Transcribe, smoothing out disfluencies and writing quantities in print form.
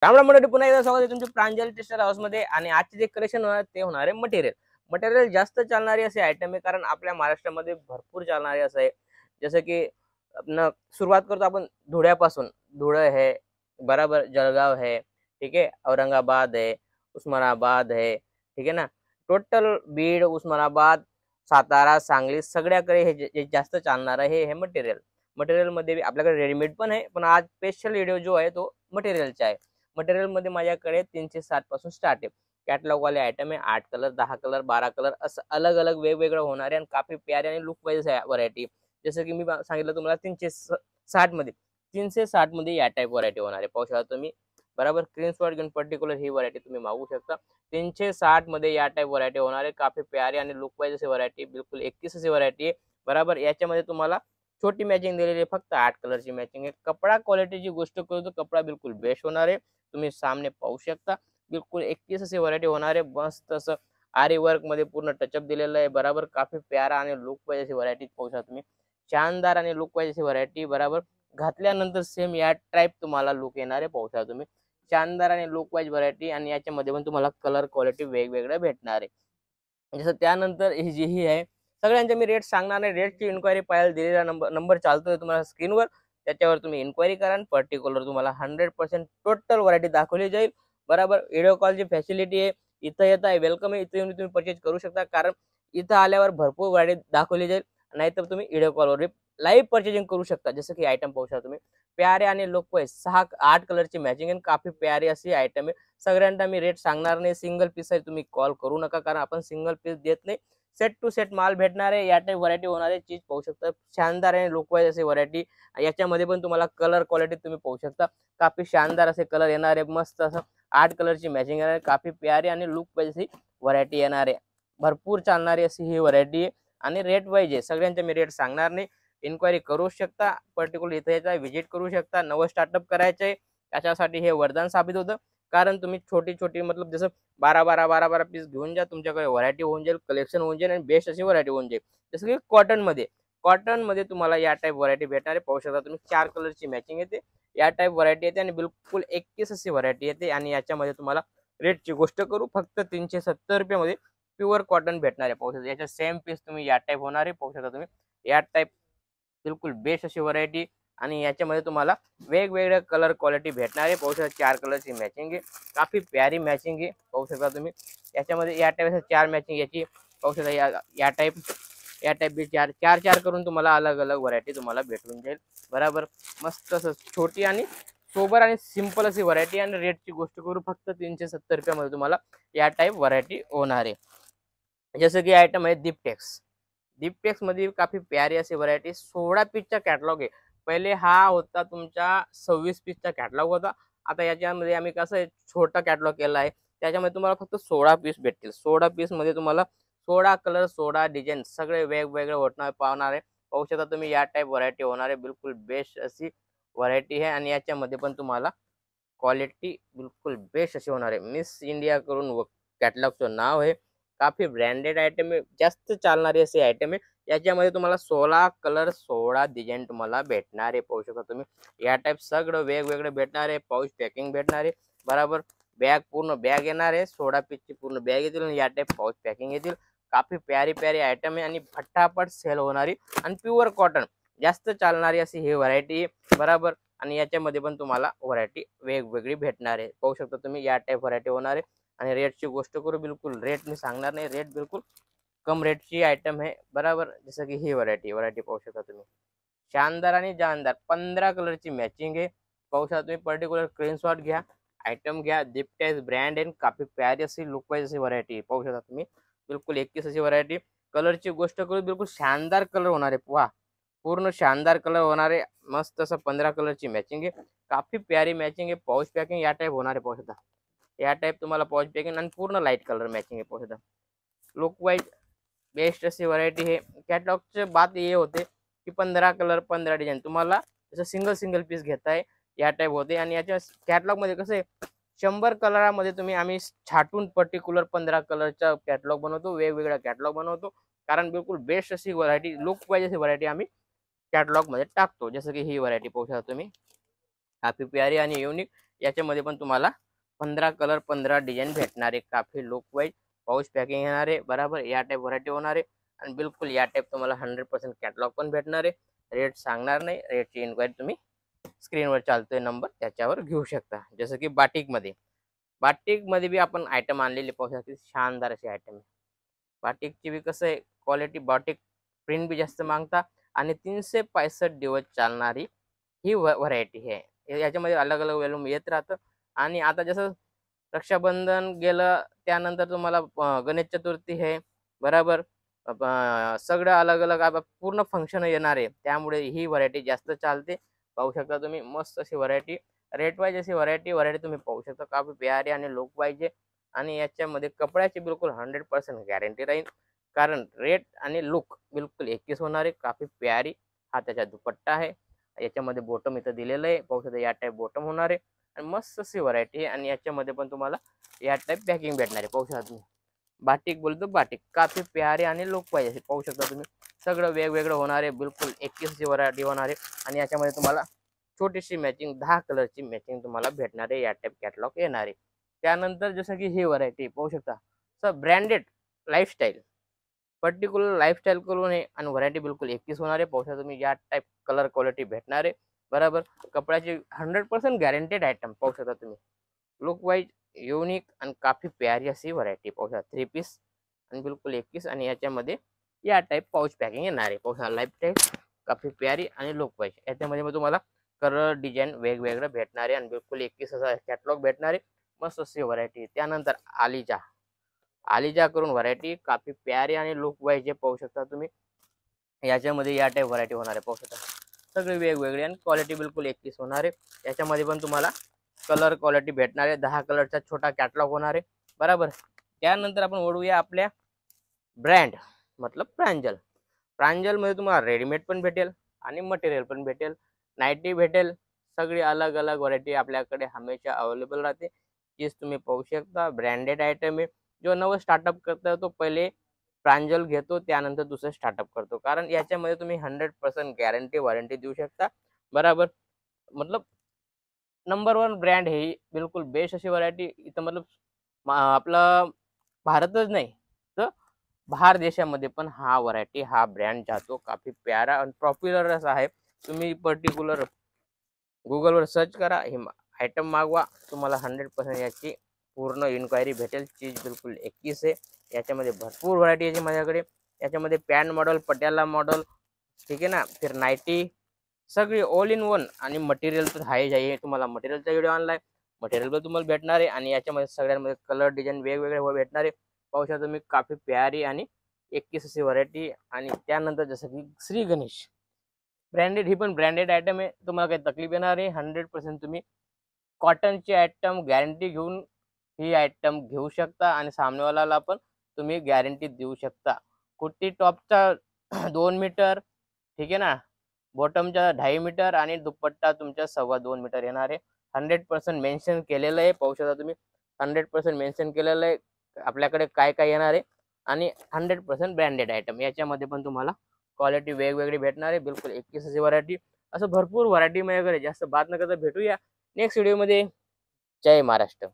राम मंडळी, पुन्हा एकदा स्वागत आहे तुमचे प्रांजल टेक्सटाईल हाऊस मध्ये। आणि आजचे जे कलेक्शन होणार ते होणार आहे मटेरियल जास्त चालणारे असे आयटम आहे, कारण आपल्या महाराष्ट्रामध्ये भरपूर चालणारे असं आहे। जसं की आपण सुरुवात करतो आपण धुळ्यापासून। धुळे है बराबर, जळगाव है, ठीक है, औरंगाबाद है, उस्मानाबाद है, ठीक है ना। टोटल बीड, उस्मानाबाद, सातारा, सांगली सगळ्याकडे हे जे जास्त चालणार आहे हे मटेरियल मध्ये आपल्याकडे रेडीमेड पण आहे, पण आज स्पेशल व्हिडिओ जो आहे तो मटेरियलचा आहे। मटेरियल मध्ये माझ्याकडे 360 पासून स्टार्ट आहे। कॅटलॉग वाले आयटम आहे, 8 कलर, 10 कलर, 12 कलर असं अलग अलग वेगवेगळं होणार आहे आणि काफी प्यारे आणि लुक वाईज व्हरायटी। जसं की मी सांगितलं तुम्हाला 360 मध्ये, 360 मध्ये या टाइप व्हरायटी होणार आहे। पाहू शकता तुम्ही बरोबर, स्क्रीनशॉट घेऊन पर्टिक्युलर ही व्हरायटी तुम्ही मागवू शकता। 360 मध्ये या टाइप व्हरायटी होणार आहे, काफी प्यारी आणि लुक वाईज अशी व्हरायटी, बिलकुल 21 अशी व्हरायटी आहे बरोबर। याच्यामध्ये तुम्हाला छोटी मॅचिंग दिलेली आहे, फक्त 8 कलरची मॅचिंग आहे। कपडा क्वालिटीची गोष्ट करू तर कपडा बिलकुल बेस्ट होणार आहे, तुम्ही सामने पाहू शकता। बिलकुल 21 अशी व्हरायटी होणार आहे, मस्त असं आरी वर्क मध्ये पूर्ण टचअप दिलेलं आहे बरोबर। काफी प्यारा आणि लुक वाईज अशी व्हरायटी पाहू शकता तुम्ही, शानदार आणि लुक वाईज अशी व्हरायटी बरोबर। घातल्यानंतर सेम या टाइप तुम्हाला लुक येणार आहे, पाहू शकता तुम्ही, शानदार आणि लुक वाईज व्हरायटी। आणि याच्यामध्ये पण तुम्हाला कलर क्वालिटी वेगवेगळ्या भेटणार आहे। जसं त्यानंतर ही जी ही आहे, सगळ्यांचे मी रेट सांगणार नाही। रेटची इन्क्वायरी पाहायला दिलेला नंबर चालतोय तुम्हाला स्क्रीनवर, त्याच्यावर तुम्ही इन्क्वायरी करा। पर्टिक्युलर तुम्हाला 100% टोटल व्हरायटी दाखवली जाईल बरोबर। व्हिडिओ कॉलची फॅसिलिटी आहे, इथं येत आहे, वेलकम आहे, इथं येऊन तुम्ही परचेज करू शकता, कारण इथं आल्यावर भरपूर व्हरायटी दाखवली जाईल। नाहीतर तुम्ही व्हिडिओ कॉलवर लाईव्ह परचेजिंग करू शकता। जसं की आयटम पाहू शकता तुम्ही, प्यारे आणि लुक वाईज 6-8 कलरची मॅचिंग आहे, काफी प्यारी अशी आयटम आहे। सगळ्यांना मी रेट सांगणार नाही, सिंगल पीस आहे, तुम्ही कॉल करू नका, कारण आपण सिंगल पीस देत नाही, सेट टू सेट माल भेटणार आहे। या टाइप व्हरायटी होणार आहे, चीज पाहू शकता, शानदार आणि लुक वाईज अशी व्हरायटी। याच्यामध्ये पण तुम्हाला कलर क्वालिटी तुम्ही पाहू शकता, काफी शानदार असे कलर येणार आहे, मस्त असं 8 कलरची मॅचिंग येणार आहे, काफी प्यारी आणि लुक वाईज अशी व्हरायटी येणार आहे। भरपूर चालणारी अशी ही व्हरायटी आहे आणि रेट वाईज आहे, सगळ्यांचे मी रेट सांगणार नाही, इन्क्वायरी करू शकता। पर्टिक्युलर इथे यायचा व्हिजिट करू शकता। नवं स्टार्टअप करायचंय त्याच्यासाठी हे वरदान साबित होतं, कारण तुम्ही छोटी छोटी मतलब जसं 12 पीस घेऊन जा, तुमच्याकडे व्हरायटी होऊन जाईल, कलेक्शन होऊन जाईल आणि बेस्ट अशी व्हरायटी होऊन जाईल। जसं की कॉटन मध्ये तुम्हाला या टाइप व्हरायटी भेटणार आहे, पाहू शकता तुम्ही, 4 कलरची मॅचिंग येते, या टाइप व्हरायटी येते आणि बिलकुल 21 अशी व्हरायटी येते। आणि याच्यामध्ये तुम्हाला रेटची गोष्ट करू, फक्त 370 रुपयामध्ये प्युअर कॉटन भेटणार आहे, पाहू शकता। याच्या सेम पीस तुम्ही या टाइप होणार आहे, पाहू शकता तुम्ही, या टाइप बिलकुल बेस्ट अशी व्हरायटी। आणि याच्यामध्ये तुम्हाला वेगवेगळे कलर क्वालिटी भेटणार आहे, पाहू शकता, 4 कलरची मॅचिंग आहे, काफी प्यारी मॅचिंग आहे, पाहू शकता तुम्ही। याच्यामध्ये या टाइप 4 मॅचिंग याची, पाहू शकता, या टाइप बी 4 करून तुम्हाला अलग अलग व्हरायटी तुम्हाला भेटून जाईल बरोबर। मस्त असं छोटी आणि सोबर आणि सिंपल अशी व्हरायटी। आणि रेटची गोष्ट करू, फक्त 370 रुपयामध्ये तुम्हाला या टाइप व्हरायटी होणार आहे। जसं की आयटम आहे दीपटेक्स मध्ये काफी प्यारी अशी व्हरायटी, 16 पीसचा कॅटलॉग आहे। पहिले हा होता तुमचा 26 पीसचा कॅटलॉग होता, आता याच्यामध्ये आम्ही कसं आहे छोटा कॅटलॉग केला आहे, त्याच्यामध्ये तुम्हाला फक्त 16 पीस भेटतील। 16 पीस मध्ये तुम्हाला 16 कलर, 16 डिझाईन सगळे वेगवेगळे पावणार आहे, पाहू शकता तुम्ही, या टाइप व्हरायटी होणार आहे, बिलकुल बेस्ट अशी व्हरायटी आहे। आणि याच्यामध्ये पण तुम्हाला क्वालिटी बिलकुल बेस्ट अशी होणार आहे। मिस इंडिया करून कॅटलॉगचं नाव आहे, काफी ब्रँडेड आयटम आहे, जास्त चालणारी अशी आयटम आहे। याच्यामध्ये तुम्हाला 16 कलर, 16 डिझाईन तुम्हाला भेटणार आहे, पाहू शकता तुम्ही, या टाइप सगळं वेगवेगळे भेटणार आहे। पाऊच पॅकिंग भेटणार आहे बरोबर, बॅग पूर्ण बॅग येणार आहे, 16 पीसची पूर्ण बॅग येतील आणि या टाइप पाऊच पॅकिंग येतील। काफी प्यारी प्यारी आयटम आहे आणि फटाफट सेल होणारी आणि प्युअर कॉटन जास्त चालणारी अशी ही व्हरायटी आहे बरोबर। आणि याच्यामध्ये पण तुम्हाला व्हरायटी वेगवेगळी भेटणार आहे, पाहू शकता तुम्ही, या टाइप व्हरायटी होणार आहे। आणि रेटची गोष्ट करू, बिलकुल रेट मी सांगणार नाही, रेट बिलकुल कम रेटची आयटम आहे बरोबर। जसं की ही व्हरायटी पाहू शकता तुम्ही, शानदार आणि जानदार 15 कलरची मॅचिंग आहे, पाहू शकता तुम्ही। पर्टिक्युलर स्क्रीनशॉट घ्या, आयटम घ्या, दीपटेक्स ब्रँड आहे, काफी प्यारी अशी लुक वाईज अशी व्हरायटी, पाहू शकता तुम्ही, बिलकुल 21 अशी व्हरायटी। कलरची गोष्ट करू, बिलकुल शानदार कलर होणार आहे, वा, पूर्ण शानदार कलर होणार आहे, मस्त असं 15 कलरची मॅचिंग आहे, काफी प्यारी मॅचिंग आहे। पाऊच पॅकिंग या टाइप होणार आहे, पाहू शकता, या टाइप तुम्हाला पाऊच पॅकिंग आणि पूर्ण लाईट कलर मॅचिंग आहे, पाहू शकता, लुक वाईज बेस्ट अशी व्हरायटी है। कॅटलॉगचे बात ये होते की 15 कलर 15 डिझाईन तुम्हाला जसं सिंगल पीस घेताय या टाइप होते। आणि याच्या कॅटलॉग मध्ये कसं आहे, 100 कलरामध्ये तुम्ही आम्ही छाटून पर्टिक्युलर 15 कलरचा कॅटलॉग बनवतो, वेगवेगळा कॅटलॉग बनवतो, कारण बिलकुल बेस्ट अशी व्हरायटी, लुक वाईज अशी व्हरायटी आम्ही कॅटलॉग मध्ये टाकतो। जसं की ही व्हरायटी पाहू शकता तुम्ही, काफी प्यारी आणि युनिक, याच्यामध्ये पण तुम्हाला 15 कलर 15 डिझाईन भेटणार आहे. काफी लुक वाईज पाऊच पॅकिंग येणार आहे. बरोबर या टाईप व्हरायटी होणार आहे आणि बिलकुल या टाईप तुम्हाला 100% कॅटलॉग पण भेटणार आहे. रेट सांगणार नाही, रेटची इन्क्वायरी तुम्ही स्क्रीनवर चालतोय नंबर त्याच्यावर घेऊ शकता. जसं की बाटिकमध्ये बी आपण आयटम आणलेले पाहू शकता. शानदार असे आयटम आहे. बाटिकची बी कसं आहे क्वालिटी, बाटिक प्रिंट बी जास्त मागता आणि 365 दिवस चालणारी ही व्हरायटी आहे. याच्यामध्ये अलग अलग वॉल्यूम येत राहतं. आणि आता जसं रक्षाबंधन गेलं त्यानंतर तुम्हाला गणेश चतुर्थी आहे. बरोबर सगळं अलग अलग आता पूर्ण फंक्शन येणार आहे. त्यामुळे ही व्हरायटी जास्त चालते. पाहू शकता तुम्ही मस्त अशी व्हरायटी, रेट वाईज अशी व्हरायटी तुम्ही पाहू शकता. काफी प्यारी आणि लुक वाईज आहे आणि याच्यामध्ये कपड्याची बिलकुल 100% गॅरंटी राहील. कारण रेट आणि लुक बिलकुल एकच होणार आहे. काफी प्यारी हा त्याचा दुपट्टा आहे. याच्यामध्ये बॉटम इथं दिलेलं आहे. पाहू शकता या टाईप बॉटम होणार आहे आणि मस्त अशी व्हरायटी आहे. आणि याच्यामध्ये पण तुम्हाला या टाईप पॅकिंग भेटणार आहे. पाहू शकता तुम्ही बाटिक बोलतो बाटिक, काफी प्यारे आणि लुक पाहिजे. पाहू शकता तुम्ही सगळं वेगवेगळं होणार आहे. बिलकुल 21ची व्हरायटी होणार आहे आणि याच्यामध्ये तुम्हाला छोटीशी मॅचिंग 10 कलरची मॅचिंग तुम्हाला भेटणार आहे. या टाईप कॅटलॉग येणार आहे. त्यानंतर जसं की ही व्हरायटी पाहू शकता sir branded lifestyle, particular lifestyle करून आहे आणि व्हरायटी बिलकुल एकच होणार आहे. पाहू शकता तुम्ही या टाईप कलर क्वालिटी भेटणार आहे. बरोबर कपड्याची 100% गॅरंटेड आयटम पाहू शकता तुम्ही. लुक वाईज युनिक आणि काफी प्यारी अशी व्हरायटी पाहू शकता. 3 पीस आणि बिलकुल एकच आणि याच्यामध्ये या टाईप पाऊच पॅकिंग येणार आहे. पाहू शकता लाईफ टाईप काफी प्यारी आणि लुक वाईज. याच्यामध्ये मग तुम्हाला कलर डिझाईन वेगवेगळं भेटणार आहे आणि बिलकुल एकच असा कॅटलॉग भेटणार आहे. मस्त अशी व्हरायटी. त्यानंतर आलिजा करून व्हरायटी काफी प्यारी आणि लुक वाईज पाहू शकता तुम्ही. याच्यामध्ये या टाईप व्हरायटी होणार आहे. पाहू शकता सगळे वेगवेगळे आणि क्वालिटी बिलकुल एकच होणार आहे. याच्यामध्ये पण तुम्हाला कलर क्वालिटी भेटणार आहे. 10 कलरचा छोटा कॅटलॉग होणार आहे. बरोबर त्यानंतर आपण वळूया आपल्या ब्रँड मतलब प्रांजलमध्ये तुम्हाला रेडीमेड पण भेटेल आणि मटेरियल पण भेटेल. नाईटी भेटेल. सगळी अलग अलग व्हरायटी आपल्याकडे हमेशा अवेलेबल राहते. तीच तुम्ही पाहू शकता. ब्रँडेड आयटम आहे. जो नवं स्टार्टअप करता तो पहिले प्रांजल घेतो त्यानंतर दुसरं स्टार्टअप करतो. कारण याच्यामध्ये तुम्ही 100% गॅरंटी वॉरंटी देऊ शकता. बरोबर मतलब नंबर 1 ब्रँड हे बिलकुल बेस्ट अशी व्हरायटी इथं मतलब आपला भारतच नाही तर बाहेर देशामध्ये पण हा व्हरायटी हा ब्रँड जातो. काफी प्यारा आणि पॉप्युलर असा आहे. तुम्ही पर्टिक्युलर गुगलवर सर्च करा, हे आयटम मागवा, तुम्हाला 100% याची पूर्ण इन्क्वायरी भेटेल. चीज बिलकुल एकच आहे. याच्यामध्ये भरपूर व्हरायटी आहे माझ्याकडे. याच्यामध्ये पॅन्ट मॉडेल, पटियाला मॉडेल, ठीक आहे ना, फिर नाईटी सगळी ऑल इन वन आणि मटेरियल तर आहे. तुम्हाला मटेरियलचा व्हिडिओ ऑनलाईन मटेरियल पण तुम्हाला भेटणार आहे आणि याच्यामध्ये सगळ्यांमध्ये कलर डिझाईन वेगवेगळे भेटणार आहे. पाहू शकता तुम्ही काफी प्यारी आणि एकच अशी व्हरायटी. आणि त्यानंतर जसं की श्री गणेश ब्रँडेड, ही पण ब्रँडेड आयटम आहे. तुम्हाला काही तकलीफ येणार नाही. 100% तुम्ही कॉटनची आयटम गॅरंटी घेऊन ही आयटम घेऊ शकता आणि सामनेवाल्याला पण तुम्ही गॅरंटी देऊ शकता. कुर्ती टॉपचा 2 मीटर, ठीक आहे ना, बॉटमचा 2.5 मीटर आणि दुपट्टा तुमच्या 2.25 मीटर येणार आहे. 100% मेन्शन केलेलं आहे. पाहू शकता तुम्ही 100% मेन्शन केलेलं आहे आपल्याकडे काय काय येणार आहे आणि 100% ब्रँडेड आयटम. याच्यामध्ये पण तुम्हाला क्वालिटी वेगवेगळी भेटणार आहे. बिलकुल एकच अशी व्हरायटी. असं भरपूर व्हरायटी माझ्याकडे. जास्त बात न करता भेटूया नेक्स्ट व्हिडिओमध्ये. जय महाराष्ट्र.